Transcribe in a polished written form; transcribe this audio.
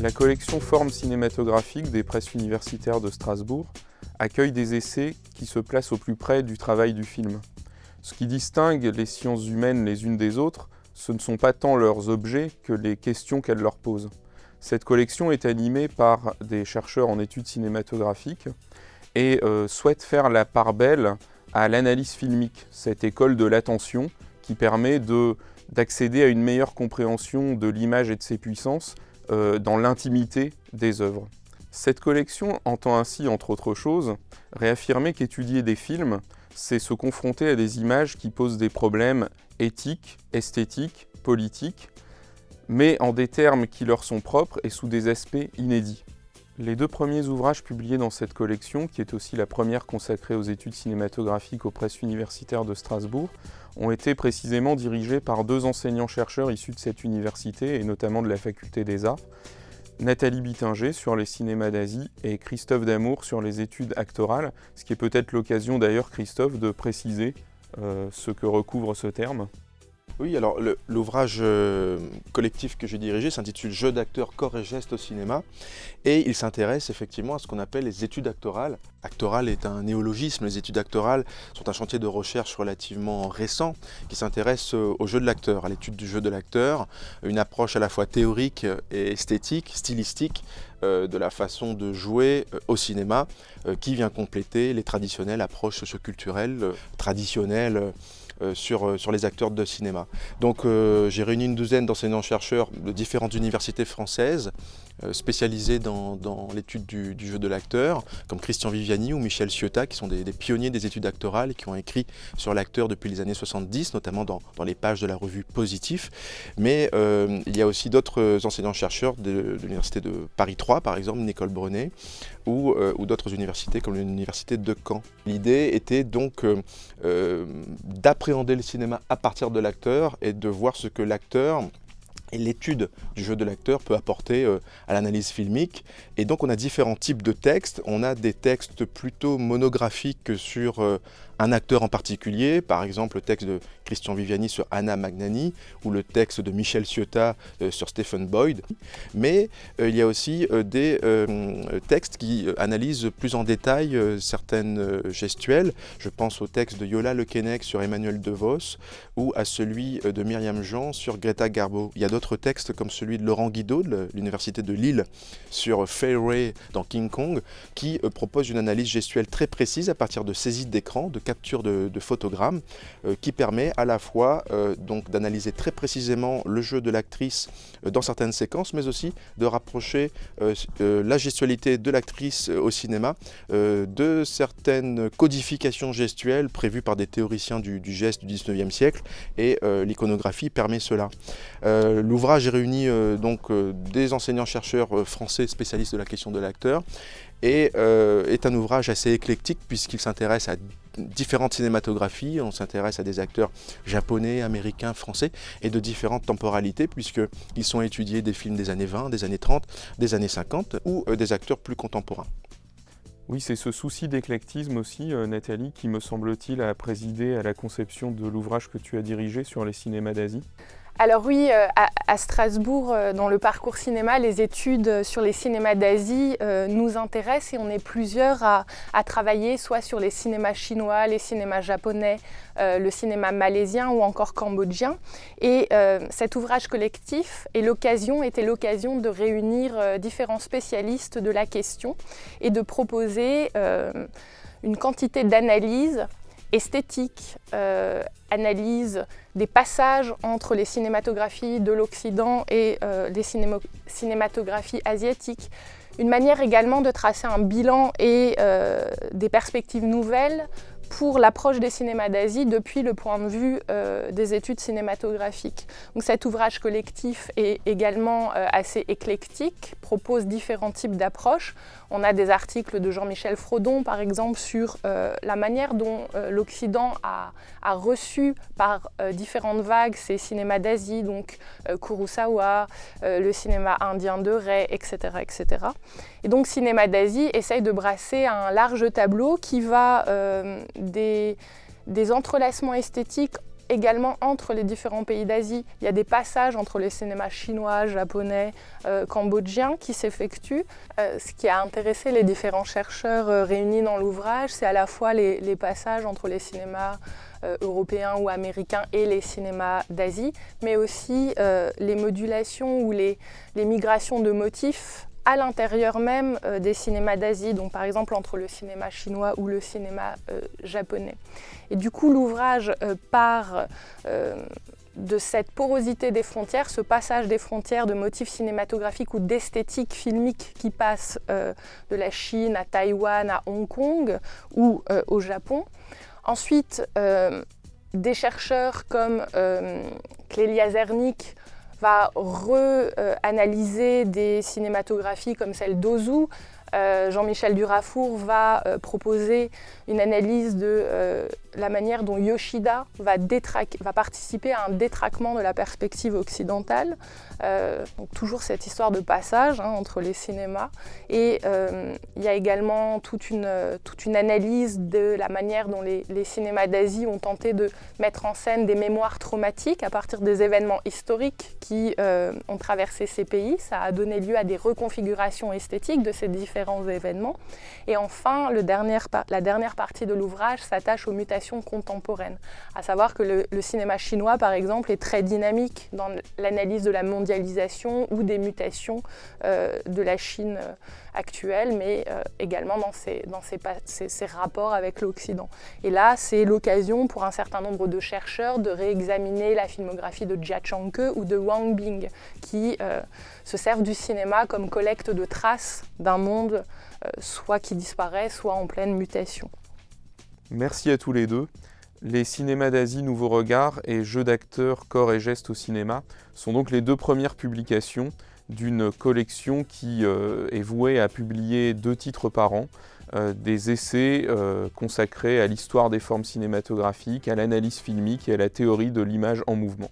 La collection Formes cinématographiques des presses universitaires de Strasbourg accueille des essais qui se placent au plus près du travail du film. Ce qui distingue les sciences humaines les unes des autres, ce ne sont pas tant leurs objets que les questions qu'elles leur posent. Cette collection est animée par des chercheurs en études cinématographiques et souhaite faire la part belle à l'analyse filmique, cette école de l'attention qui permet d'accéder à une meilleure compréhension de l'image et de ses puissances dans l'intimité des œuvres. Cette collection entend ainsi, entre autres choses, réaffirmer qu'étudier des films, c'est se confronter à des images qui posent des problèmes éthiques, esthétiques, politiques, mais en des termes qui leur sont propres et sous des aspects inédits. Les deux premiers ouvrages publiés dans cette collection, qui est aussi la première consacrée aux études cinématographiques aux presses universitaires de Strasbourg, ont été précisément dirigés par deux enseignants-chercheurs issus de cette université et notamment de la Faculté des Arts, Nathalie Bittinger sur les cinémas d'Asie et Christophe Damour sur les études actorales, ce qui est peut-être l'occasion d'ailleurs, Christophe, de préciser ce que recouvre ce terme. Oui, alors l'ouvrage collectif que j'ai dirigé s'intitule « Jeux d'acteurs, corps et gestes au cinéma » et il s'intéresse effectivement à ce qu'on appelle les études actorales. Actoral est un néologisme, les études actorales sont un chantier de recherche relativement récent qui s'intéresse au jeu de l'acteur, à l'étude du jeu de l'acteur, une approche à la fois théorique et esthétique, stylistique, de la façon de jouer au cinéma qui vient compléter les traditionnelles approches socioculturelles traditionnelles sur les acteurs de cinéma. Donc j'ai réuni une douzaine d'enseignants-chercheurs de différentes universités françaises spécialisés dans l'étude du jeu de l'acteur, comme Christian Viviani ou Michel Ciotat, qui sont des pionniers des études actorales et qui ont écrit sur l'acteur depuis les années 70, notamment dans les pages de la revue Positif. Mais il y a aussi d'autres enseignants-chercheurs de l'université de Paris 3, par exemple, Nicole Brenet, ou d'autres universités comme l'université de Caen. L'idée était donc d'appréhender le cinéma à partir de l'acteur et de voir ce que l'acteur et l'étude du jeu de l'acteur peut apporter à l'analyse filmique. Et donc on a différents types de textes. On a des textes plutôt monographiques sur un acteur en particulier, par exemple le texte de Christian Viviani sur Anna Magnani ou le texte de Michel Ciotat sur Stephen Boyd. Mais il y a aussi des textes qui analysent plus en détail certaines gestuelles. Je pense au texte de Yola Lequenec sur Emmanuel DeVos ou à celui de Myriam Jean sur Greta Garbo. Il y a d'autres textes comme celui de Laurent Guido de l'université de Lille sur Fay Wray dans King Kong qui propose une analyse gestuelle très précise à partir de saisies d'écran, de capture de photogrammes qui permet à la fois donc d'analyser très précisément le jeu de l'actrice dans certaines séquences, mais aussi de rapprocher la gestualité de l'actrice au cinéma de certaines codifications gestuelles prévues par des théoriciens du geste du 19e siècle et l'iconographie permet cela. L'ouvrage réunit donc des enseignants-chercheurs français spécialistes de la question de l'acteur et est un ouvrage assez éclectique puisqu'il s'intéresse à différentes cinématographies, on s'intéresse à des acteurs japonais, américains, français et de différentes temporalités puisqu'ils sont étudiés des films des années 20, des années 30, des années 50 ou des acteurs plus contemporains. Oui, c'est ce souci d'éclectisme aussi, Nathalie, qui me semble-t-il a présidé à la conception de l'ouvrage que tu as dirigé sur les cinémas d'Asie. Alors oui, à Strasbourg, dans le parcours cinéma, les études sur les cinémas d'Asie nous intéressent et on est plusieurs à travailler soit sur les cinémas chinois, les cinémas japonais, le cinéma malaisien ou encore cambodgien. Et cet ouvrage collectif était l'occasion de réunir différents spécialistes de la question et de proposer une quantité d'analyses esthétique, analyse des passages entre les cinématographies de l'Occident et les cinématographies asiatiques. Une manière également de tracer un bilan et des perspectives nouvelles pour l'approche des cinémas d'Asie depuis le point de vue des études cinématographiques. Donc cet ouvrage collectif est également assez éclectique, propose différents types d'approches. On a des articles de Jean-Michel Frodon, par exemple, sur la manière dont l'Occident a reçu par différentes vagues ces cinémas d'Asie, donc Kurosawa, le cinéma indien de Ray, etc., etc. Et donc Cinéma d'Asie essaye de brasser un large tableau qui va des entrelacements esthétiques également entre les différents pays d'Asie. Il y a des passages entre les cinémas chinois, japonais, cambodgiens qui s'effectuent. Ce qui a intéressé les différents chercheurs réunis dans l'ouvrage, c'est à la fois les passages entre les cinémas européens ou américains et les cinémas d'Asie, mais aussi les modulations ou les migrations de motifs à l'intérieur même des cinémas d'Asie, donc par exemple entre le cinéma chinois ou le cinéma japonais. Et du coup, l'ouvrage part de cette porosité des frontières, ce passage des frontières de motifs cinématographiques ou d'esthétique filmique qui passe de la Chine à Taïwan, à Hong Kong ou au Japon. Ensuite, des chercheurs comme Clélia Zernick va re-analyser des cinématographies comme celle d'Ozu. Jean-Michel Durafour va proposer une analyse de la manière dont Yoshida va participer à un détraquement de la perspective occidentale. Donc toujours cette histoire de passage entre les cinémas. Et il y a également toute une analyse de la manière dont les cinémas d'Asie ont tenté de mettre en scène des mémoires traumatiques à partir des événements historiques qui ont traversé ces pays. Ça a donné lieu à des reconfigurations esthétiques de ces différents événements. Et enfin, la dernière partie de l'ouvrage s'attache aux mutations contemporaines. À savoir que le cinéma chinois, par exemple, est très dynamique dans l'analyse de la mondialisation ou des mutations de la Chine actuelle, mais également dans ses rapports avec l'Occident. Et là, c'est l'occasion pour un certain nombre de chercheurs de réexaminer la filmographie de Jia Changke ou de Wang Bing, qui se servent du cinéma comme collecte de traces d'un monde soit qui disparaît, soit en pleine mutation. Merci à tous les deux. Les cinémas d'Asie, Nouveaux Regards et Jeux d'acteurs, corps et gestes au cinéma sont donc les deux premières publications d'une collection qui est vouée à publier 2 titres par an, des essais consacrés à l'histoire des formes cinématographiques, à l'analyse filmique et à la théorie de l'image en mouvement.